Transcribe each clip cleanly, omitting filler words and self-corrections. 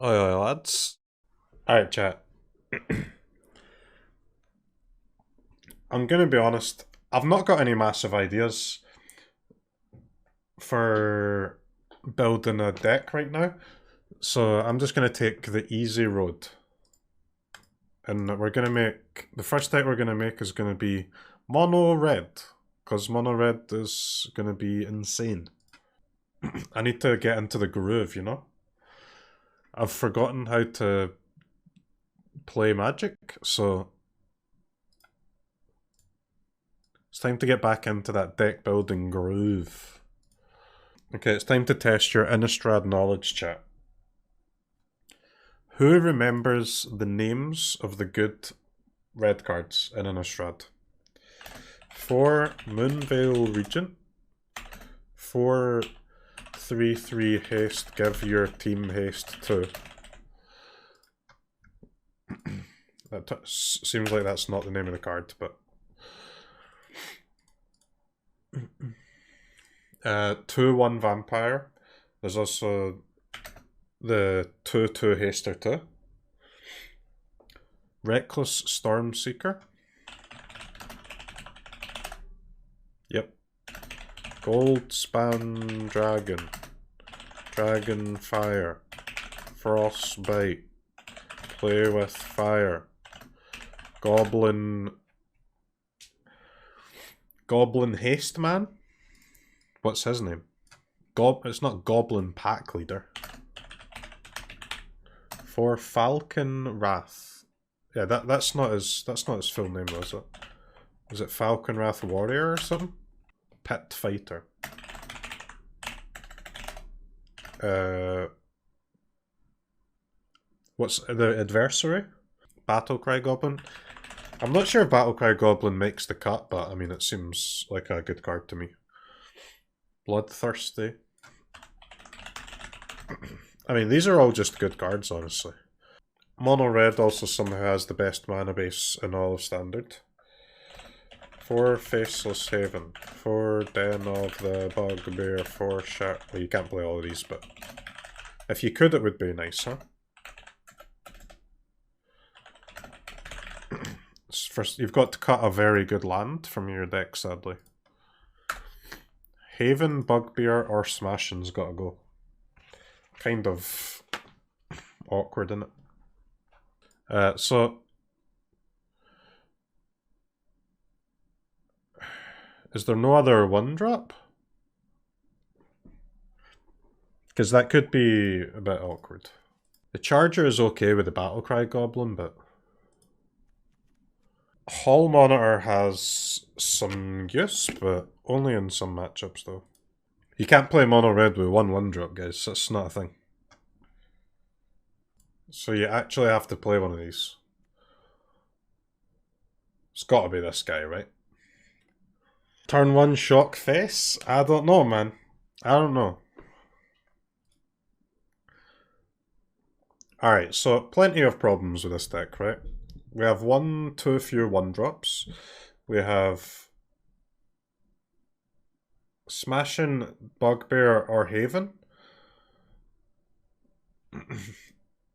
Oi, lads. Alright, chat. I'm gonna be honest, I've not got any massive ideas for building a deck right now, so I'm just gonna take the easy road. And we're gonna make, the first deck we're gonna make is gonna be mono red, because mono red is gonna be insane. I need to get into the groove, you know? I've forgotten how to play Magic, so it's time to get back into that deck building groove. Okay, it's time to test your Innistrad knowledge, chat. Who remembers the names of the good red cards in Innistrad? 4 Moonveil Regent, 4 3/3 haste, give your team haste 2. That seems like that's not the name of the card, but 2/1 vampire. There's also the 2/2 haster 2. Reckless Stormseeker. Yep. Goldspan Dragon. Dragonfire. Frostbite. Play with Fire. Goblin Haste Man? What's his name? It's not Goblin Pack Leader. For Falcon Wrath. Yeah, that's not his full name though, is it? Is it Falcon Wrath Warrior or something? Pit Fighter. What's the adversary? Battlecry Goblin. I'm not sure if Battlecry Goblin makes the cut, but I mean it seems like a good card to me. Bloodthirsty. I mean, these are all just good cards, honestly. Mono red also somehow has the best mana base in all of Standard. 4 Faceless Haven, 4 Den of the Bugbear, 4 Shark. Well, you can't play all of these, but if you could, it would be nice, huh? First, you've got to cut a very good land from your deck, sadly. Haven, Bugbear, or Smashing's gotta go. Kind of awkward, isn't it? So is there no other 1-drop? Because that could be a bit awkward. The Charger is okay with the Battlecry Goblin, but Hall Monitor has some use, but only in some matchups though. You can't play mono red with 1/1-drop, guys. That's not a thing. So you actually have to play one of these. It's gotta be this guy, right? Turn 1 Shock Face? I don't know, man. I don't know. Alright, so plenty of problems with this deck, right? We have 1 too few 1-drops. We have Smashing, Bugbear, or Haven.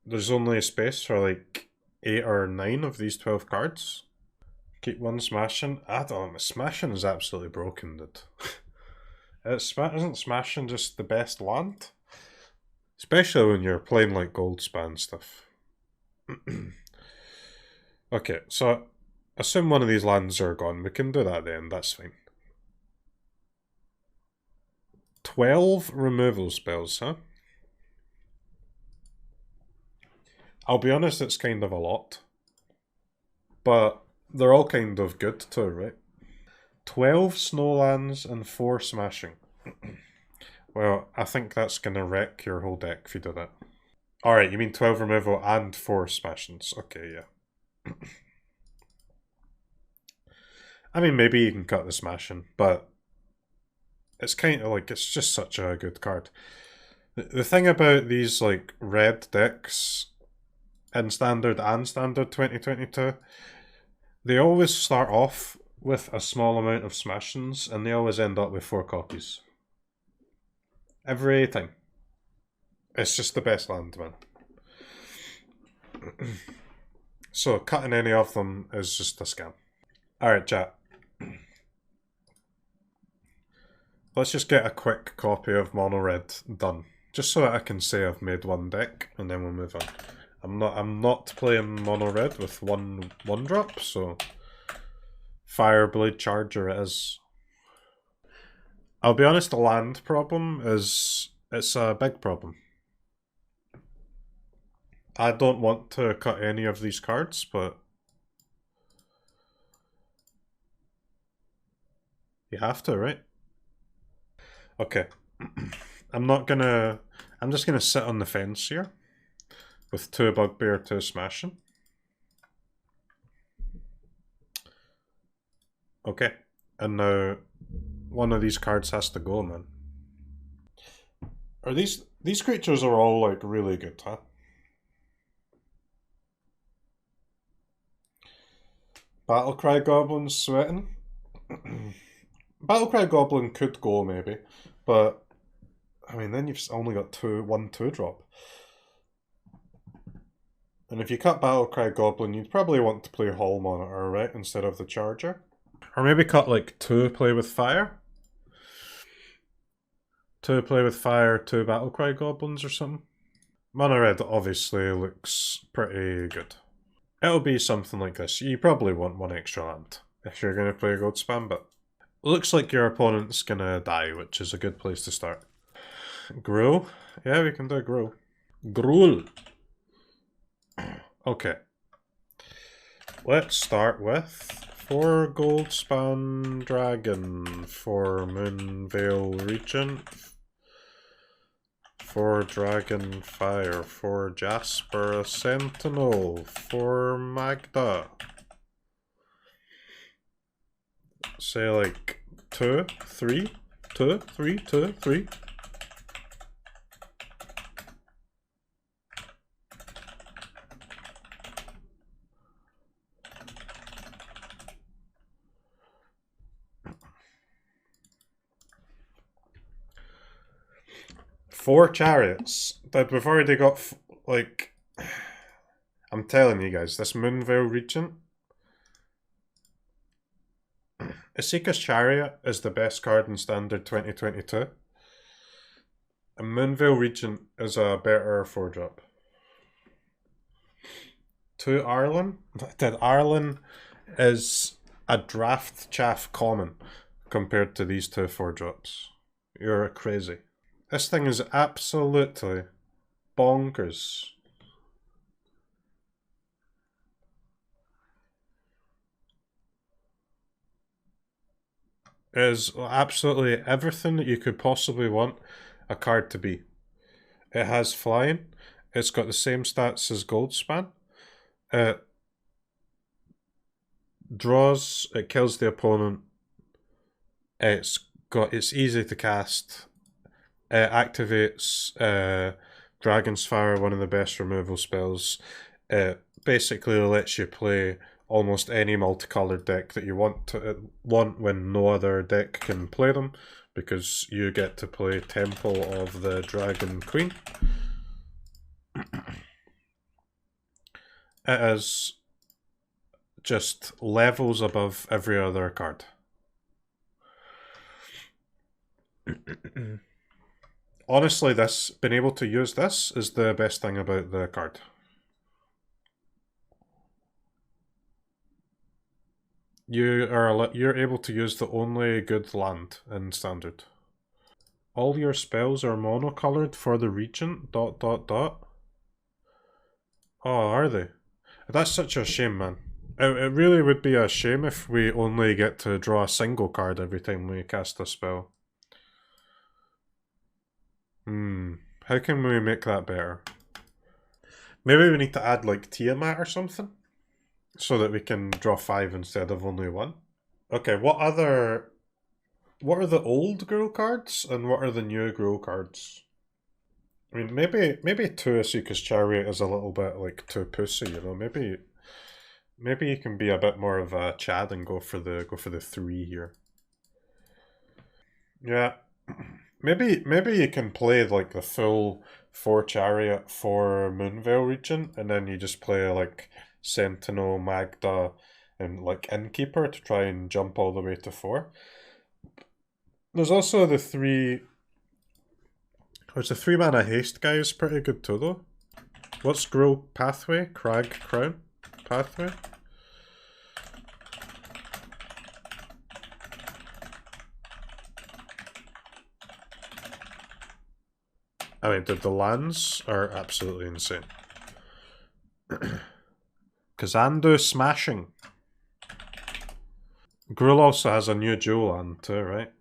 There's only space for like 8 or 9 of these 12 cards. Keep 1 Smashing. I don't know, Smashing is absolutely broken, dude. Isn't Smashing just the best land? Especially when you're playing like Goldspan stuff. Okay, so assume one of these lands are gone. We can do that then, that's fine. 12 removal spells, huh? I'll be honest, it's kind of a lot. But they're all kind of good too, right? 12 Snowlands and 4 Smashing. Well, I think that's gonna wreck your whole deck if you do that. Alright, you mean 12 removal and 4 Smashings. Okay, yeah. I mean, maybe you can cut the Smashing, but it's kind of like, it's just such a good card. The thing about these like red decks in Standard and Standard 2022, they always start off with a small amount of Smashings and they always end up with 4 copies. Every time. It's just the best land, man. So cutting any of them is just a scam. Alright, chat. Let's just get a quick copy of Mono Red done. Just so that I can say I've made one deck, and then we'll move on. I'm not playing Mono Red with one drop, so Fireblade Charger it is. I'll be honest, the land problem it's a big problem. I don't want to cut any of these cards, but you have to, right? Okay. I'm just gonna sit on the fence here with 2 Bugbear, 2 Smashing. Okay. And now one of these cards has to go, man. Are these creatures are all like really good, huh? Battlecry Goblin sweating. Battlecry Goblin could go maybe, but I mean then you've only got 1/2 drop. And if you cut Battlecry Goblin, you'd probably want to play Hall Monitor, right, instead of the Charger. Or maybe cut like 2 Play with Fire. 2 Play with Fire, 2 Battlecry Goblins or something. Mono Red obviously looks pretty good. It'll be something like this. You probably want 1 extra land if you're going to play Gold Spam, but looks like your opponent's going to die, which is a good place to start. Gruul? Yeah, we can do Gruul. Gruul! Okay. Let's start with 4 Gold Spam Dragon, 4 Moonveil Regent, 4 Dragon Fire, 4 Jasper Sentinel, 4 Magda. Say like 2, 3, 2, 3, 2, 3. Four chariots. That we've already got, like... I'm telling you guys, this Moonveil Regent... Isika's Chariot is the best card in Standard 2022. And Moonveil Regent is a better 4-drop. 2 Arlen? Arlen is a draft chaff common compared to these 2 4-drops. You're crazy. This thing is absolutely bonkers. It is absolutely everything that you could possibly want a card to be. It has flying. It's got the same stats as Goldspan. It draws. It kills the opponent. It's easy to cast. It activates Dragon's Fire, one of the best removal spells. It basically lets you play almost any multicolored deck that you want when no other deck can play them, because you get to play Temple of the Dragon Queen. It is just levels above every other card. Honestly, being able to use this is the best thing about the card. You're able to use the only good land in Standard. All your spells are monocolored for the Regent, ... Oh, are they? That's such a shame, man. It really would be a shame if we only get to draw a single card every time we cast a spell. How can we make that better? Maybe we need to add like Tiamat or something, so that we can draw 5 instead of only 1. Okay, what are the old Gruul cards and what are the new Gruul cards? I mean, maybe 2 Isika's Chariot is a little bit like too pussy, you know. Maybe you can be a bit more of a Chad and go for the 3 here. Yeah. Maybe you can play like the full 4 Chariot, 4 Moonveil Regent, and then you just play like Sentinel, Magda, and like Innkeeper to try and jump all the way to 4. There's also the 3... There's the 3 mana haste guy is pretty good too though. What's Gruul Pathway? Crag Crown Pathway? I mean, the lands are absolutely insane. Kazandu Smashing. Gruul also has a new dual land too, right?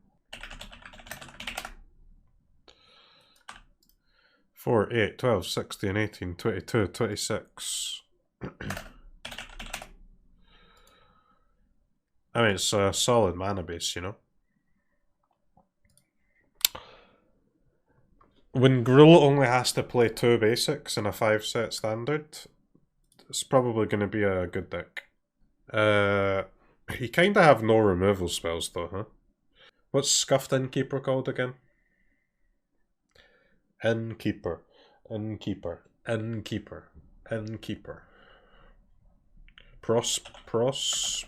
4, 8, 12, 16, 18, 22, 26. I mean, it's a solid mana base, you know? When Gruul only has to play 2 basics in a 5-set standard, it's probably going to be a good deck. You kind of have no removal spells though, huh? What's Scuffed Innkeeper called again? Innkeeper. Innkeeper. Innkeeper. Innkeeper. Prosperous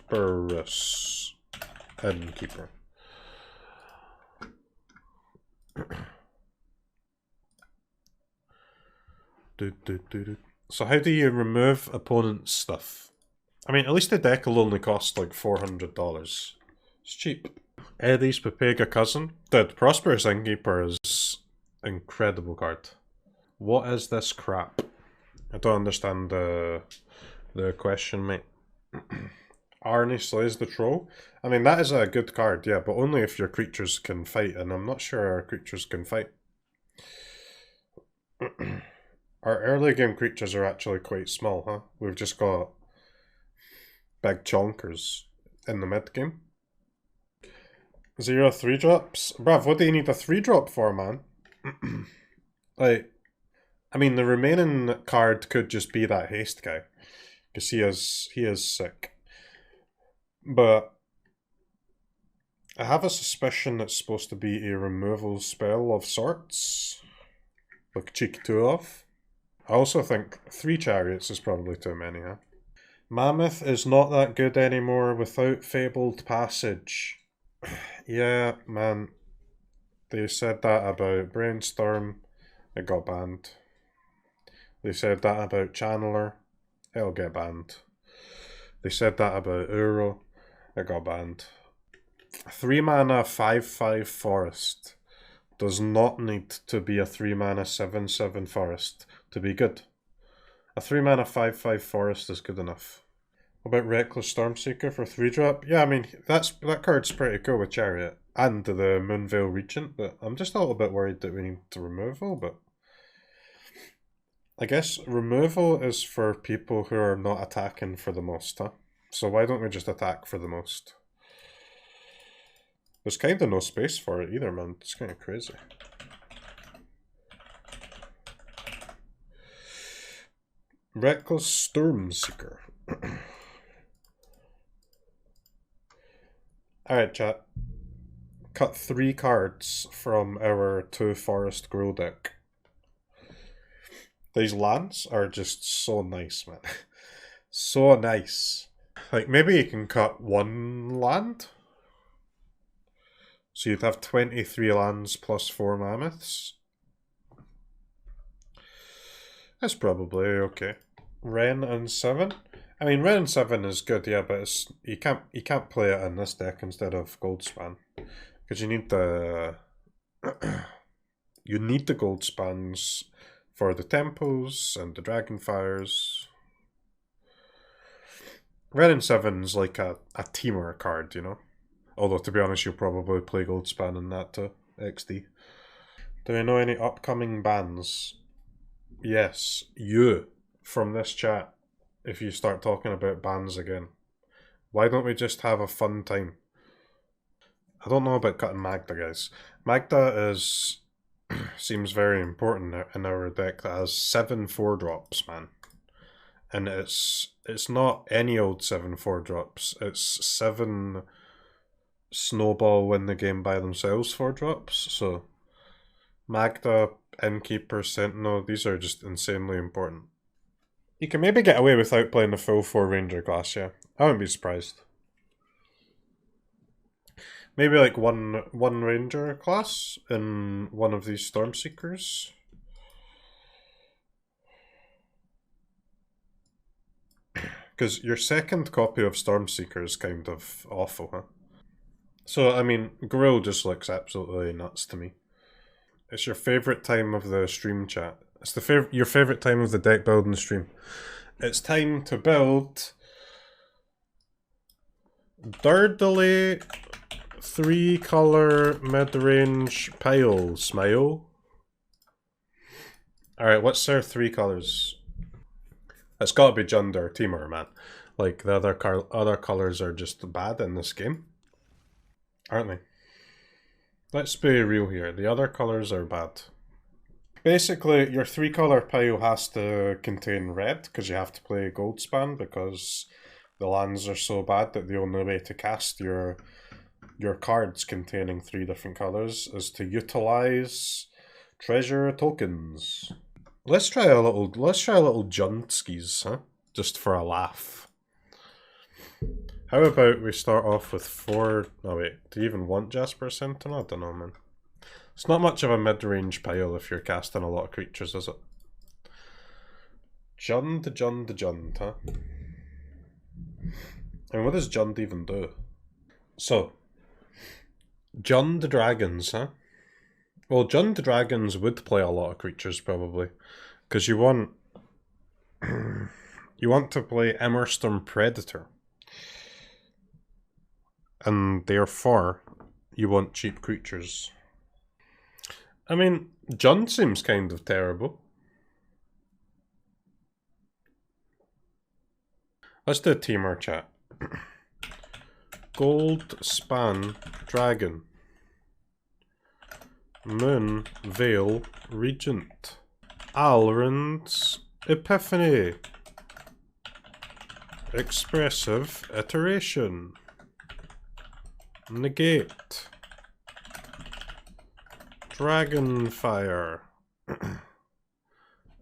Innkeeper. So how do you remove opponent's stuff? I mean, at least the deck will only cost like $400. It's cheap. Eddie's Pepega Cousin. Dude, Prosperous Innkeeper is an incredible card. What is this crap? I don't understand the question, mate. Arnie slays the troll. I mean, that is a good card, yeah, but only if your creatures can fight, and I'm not sure our creatures can fight. Our early game creatures are actually quite small, huh? We've just got big chonkers in the mid game. 0 3-drops? Bruv, what do you need a 3-drop for, man? Like, I mean, the remaining card could just be that haste guy. Because he is sick. But I have a suspicion it's supposed to be a removal spell of sorts. Like Cheek 2 off. I also think 3 Chariots is probably too many, huh? Mammoth is not that good anymore without Fabled Passage. Yeah, man. They said that about Brainstorm. It got banned. They said that about Channeler. It'll get banned. They said that about Uro. It got banned. 3 mana 5/5 Forest does not need to be a 3 mana 7/7 Forest to be good. A 3 mana 5/5 Forest is good enough. What about Reckless Stormseeker for 3-drop? Yeah, I mean, that card's pretty cool with Chariot and the Moonveil Regent, but I'm just a little bit worried that we need to removal, but I guess removal is for people who are not attacking for the most, huh? So why don't we just attack for the most? There's kind of no space for it either, man. It's kind of crazy. Reckless Stormseeker. Alright, chat. Cut 3 cards from our 2 Forest Gruul deck. These lands are just so nice, man. So nice. Like, maybe you can cut 1 land? So you'd have 23 lands plus 4 mammoths. That's probably okay. Ren and 7? I mean, Ren and 7 is good, yeah, but it's, you can't play it in this deck instead of Goldspan. Because you need the... you need the Goldspans for the temples and the Dragonfires. Ren and 7 is like a teamer card, you know? Although, to be honest, you'll probably play Goldspan in that too. XD. Do we know any upcoming bans? Yes, you, from this chat, if you start talking about bans again. Why don't we just have a fun time? I don't know about cutting Magda, guys. Magda is... seems very important in our deck that has 7 4-drops, man. And it's not any old 7 4-drops. It's 7 snowball win the game by themselves 4-drops. So Magda Innkeeper, Sentinel, these are just insanely important. You can maybe get away without playing the full 4 Ranger class, yeah. I wouldn't be surprised. Maybe like one Ranger class in one of these Stormseekers. Because your second copy of Stormseeker is kind of awful, huh? So, I mean, Gruul just looks absolutely nuts to me. It's your favourite time of the stream chat. It's your favourite time of the deck building stream. It's time to build Durdley 3-color mid-range pile. Smile. Alright, what's their 3 colours? It's gotta be Jund or Temur, man. Like, the other colours are just bad in this game. Aren't they? Let's be real here. The other colours are bad. Basically, your 3-color pile has to contain red, because you have to play Goldspan, because the lands are so bad that the only way to cast your cards containing 3 different colours is to utilize treasure tokens. Let's try a little Jundskis, huh? Just for a laugh. How about we start off with 4... Oh wait, do you even want Jasper Sentinel? I don't know, man. It's not much of a mid-range pile if you're casting a lot of creatures, is it? Jund, huh? And what does Jund even do? So, Jund Dragons, huh? Well, Jund Dragons would play a lot of creatures, probably. Because you want... you want to play Immerstorm Predator. And therefore, you want cheap creatures. I mean, Jund seems kind of terrible. Let's do a Temur chat. Goldspan Dragon. Moon Veil Regent. Alrund's Epiphany. Expressive Iteration. Negate. Dragonfire.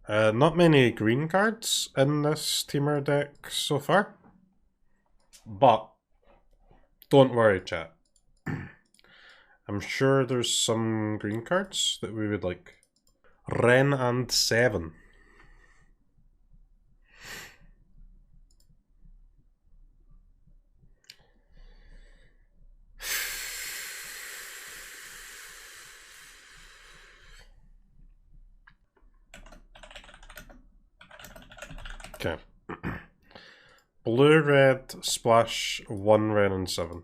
Not many green cards in this Temur deck so far. But don't worry, chat. I'm sure there's some green cards that we would like. Ren and 7. Okay. Blue, red, splash, 1 Ren and 7.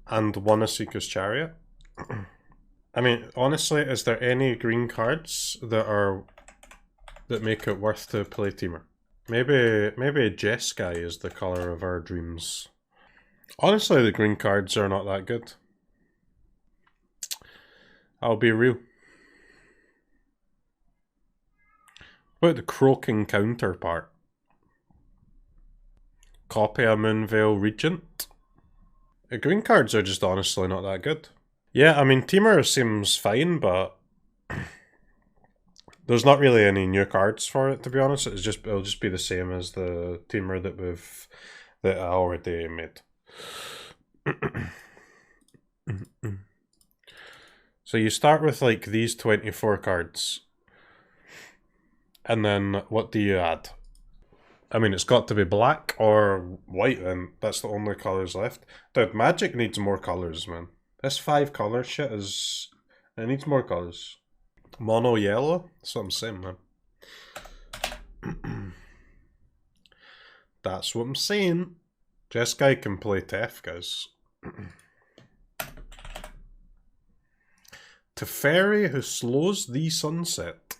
And 1 Asika's Chariot. I mean, honestly, is there any green cards that make it worth to play Temur? Maybe Jeskai is the colour of our dreams. Honestly, the green cards are not that good. I'll be real. What about the croaking counterpart? Copy a Moonveil Regent. The green cards are just honestly not that good. Yeah, I mean, Temur seems fine, but there's not really any new cards for it, to be honest. It'll just be the same as the Temur that I already made. So you start with like these 24 cards. And then what do you add? I mean, it's got to be black or white, and that's the only colours left. Dude, Magic needs more colours, man. This 5-colour shit is... It needs more colours. Mono yellow? That's what I'm saying, man. That's what I'm saying. Jeskai can play Tef, guys. Teferi who slows the sunset.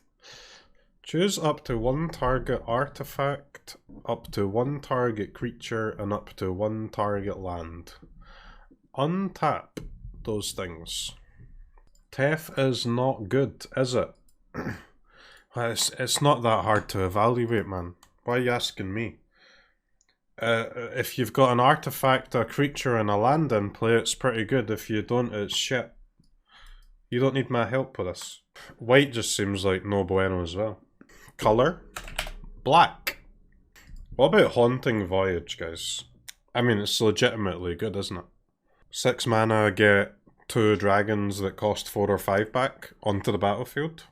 Choose up to 1 target artifact, up to 1 target creature, and up to 1 target land. Untap those things. Tef is not good, is it? It's not that hard to evaluate, man. Why are you asking me? If you've got an artifact, a creature, and a land in play, it's pretty good. If you don't, it's shit. You don't need my help with this. White just seems like no bueno as well. Color? Black. What about Haunting Voyage, guys? I mean, it's legitimately good, isn't it? 6 mana, get 2 dragons that cost 4 or 5 back onto the battlefield.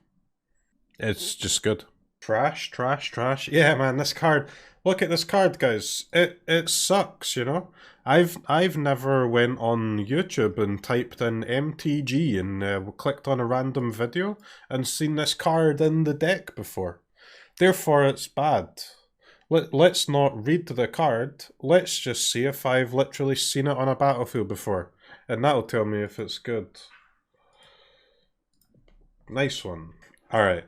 It's just good. Trash, trash, trash. Yeah, man, this card. Look at this card, guys. It sucks, you know? I've never went on YouTube and typed in MTG and clicked on a random video and seen this card in the deck before. Therefore, it's bad. Let's not read the card. Let's just see if I've literally seen it on a battlefield before. And that'll tell me if it's good. Nice one. Alright.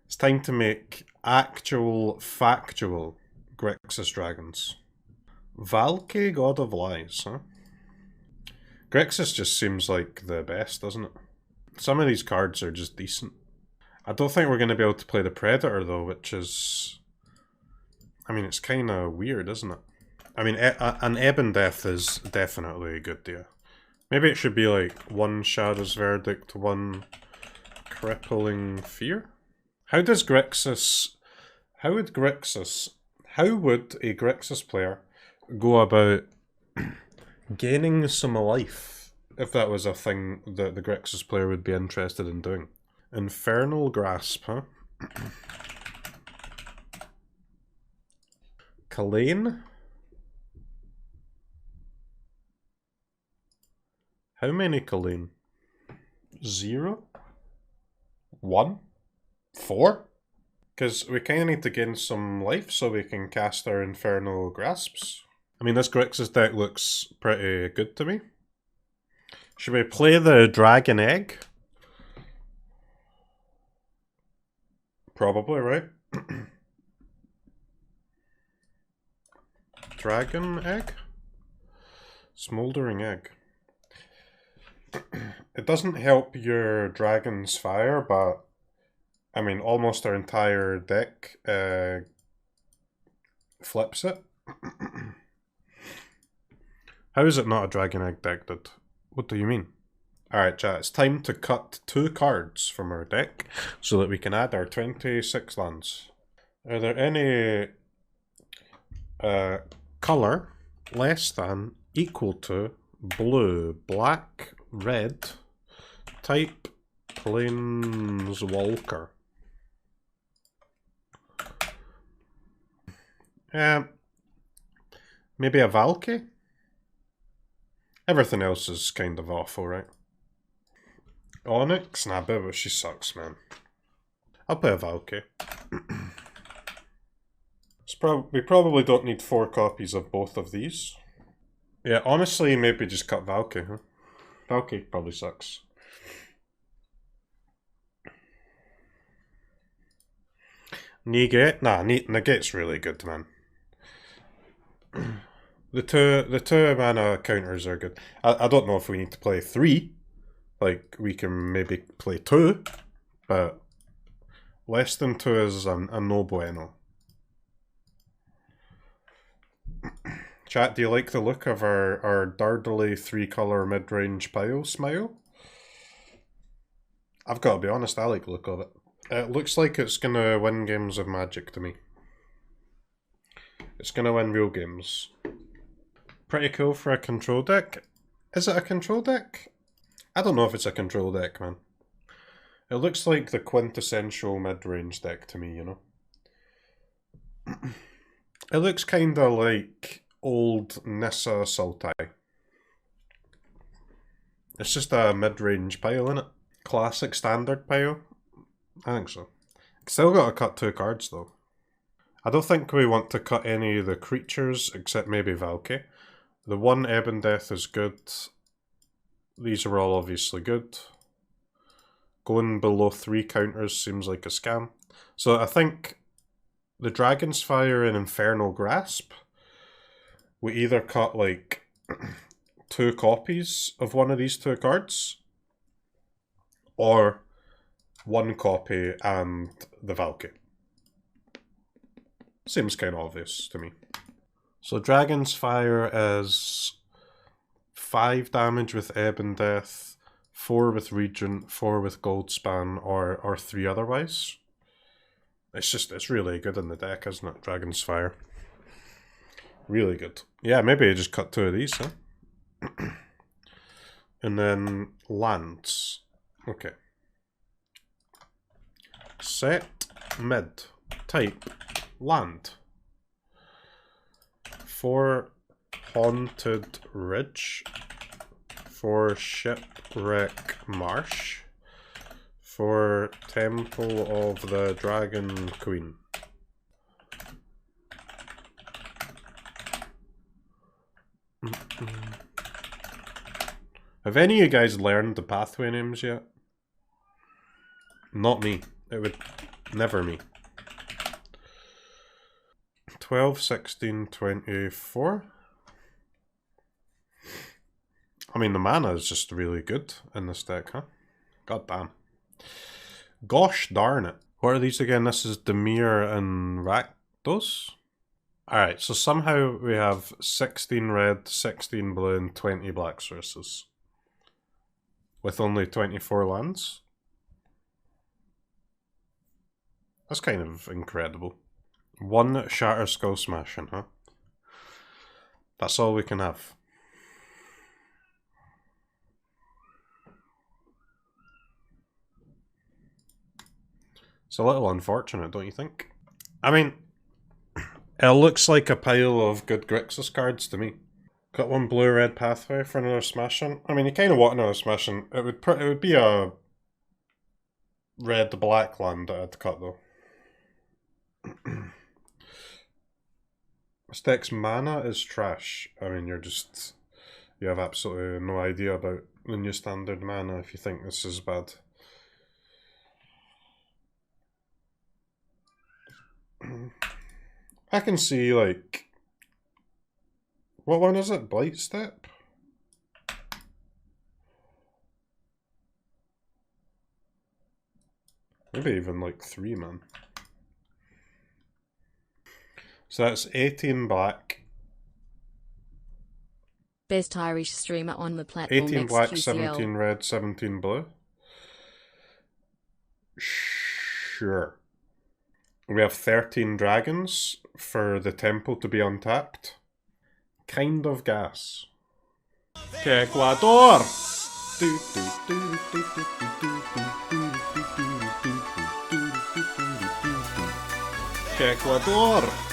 It's time to make actual, factual Grixis dragons. Valky, God of Lies, huh? Grixis just seems like the best, doesn't it? Some of these cards are just decent. I don't think we're going to be able to play the Predator, though, which is... I mean, it's kind of weird, isn't it? I mean, an Ebon Death is definitely a good deal. Maybe it should be like 1 Shadow's Verdict, 1 Crippling Fear? How would a Grixis player go about gaining some life, if that was a thing that the Grixis player would be interested in doing? Infernal Grasp, huh? Kalane? How many Kalane? 0? 1? 4? Because we kind of need to gain some life so we can cast our Infernal Grasps. I mean, this Grixis deck looks pretty good to me. Should we play the Dragon Egg? Probably, right? Dragon Egg? Smoldering Egg. It doesn't help your Dragon's Fire, but I mean, almost our entire deck flips it. How is it not a Dragon Egg deck, dude? What do you mean? Alright, chat, it's time to cut 2 cards from our deck so that we can add our 26 lands. Are there any color less than, equal to, blue, black, red, type, Planeswalker? Maybe a Valky? Everything else is kind of awful, right? Onyx? Nah, but she sucks, man. I'll play a Valky. We probably don't need 4 copies of both of these. Yeah, honestly, maybe just cut Valky, huh? Valky probably sucks. Negate? Nah, Negate's really good, man. The two mana counters are good. I don't know if we need to play 3. Like, we can maybe play 2, but less than 2 is a no bueno. Chat, do you like the look of our Dardily 3-color mid-range pile smile? I've got to be honest, I like the look of it. It looks like it's going to win games of Magic to me. It's going to win real games. Pretty cool for a control deck. Is it a control deck? I don't know if it's a control deck, man. It looks like the quintessential mid-range deck to me, you know? It looks kind of like old Nissa Sultai. It's just a mid-range pile, innit? Classic standard pile? I think so. Still got to cut 2 cards, though. I don't think we want to cut any of the creatures, except maybe Valky. The 1 Ebon Death is good. These are all obviously good. Going below 3 counters seems like a scam. So I think the Dragon's Fire and Infernal Grasp, we either cut like 2 copies of one of these 2 cards, or 1 copy and the Valky. Seems kind of obvious to me. So Dragon's Fire is 5 damage with Ebon Death, 4 with Regent, 4 with Goldspan, or 3 otherwise. It's really good in the deck, isn't it? Dragon's Fire. Really good. Yeah, maybe I just cut 2 of these, huh? And then lands. Okay. Set, mid, type, land. 4 Haunted Ridge. 4 Shipwreck Marsh. 4 Temple of the Dragon Queen. Have any of you guys learned the pathway names yet? Not me. It would never me. 12, 16, 24. I mean, the mana is just really good in this deck, huh? God damn. Gosh darn it. What are these again? This is Demir and Rakdos? Alright, so somehow we have 16 red, 16 blue, and 20 black sources. With only 24 lands. That's kind of incredible. 1 Shatter Skull Smashing, huh? That's all we can have. It's a little unfortunate, don't you think? I mean, it looks like a pile of good Grixis cards to me. Got 1 blue-red pathway for another smashing. I mean, you kind of want another smashing. It would be a red-black land that I'd cut though. This deck's mana is trash. I mean, you have absolutely no idea about the new standard mana if you think this is bad. I can see, like, what one is it? Blight Step? Maybe even like 3, man. So that's 18 black. Best Irish streamer on the platform. 18 black, QCL. 17 red, 17 blue. Sure. We have 13 dragons for the temple to be untapped. Kind of gas. Ecuador! Ecuador!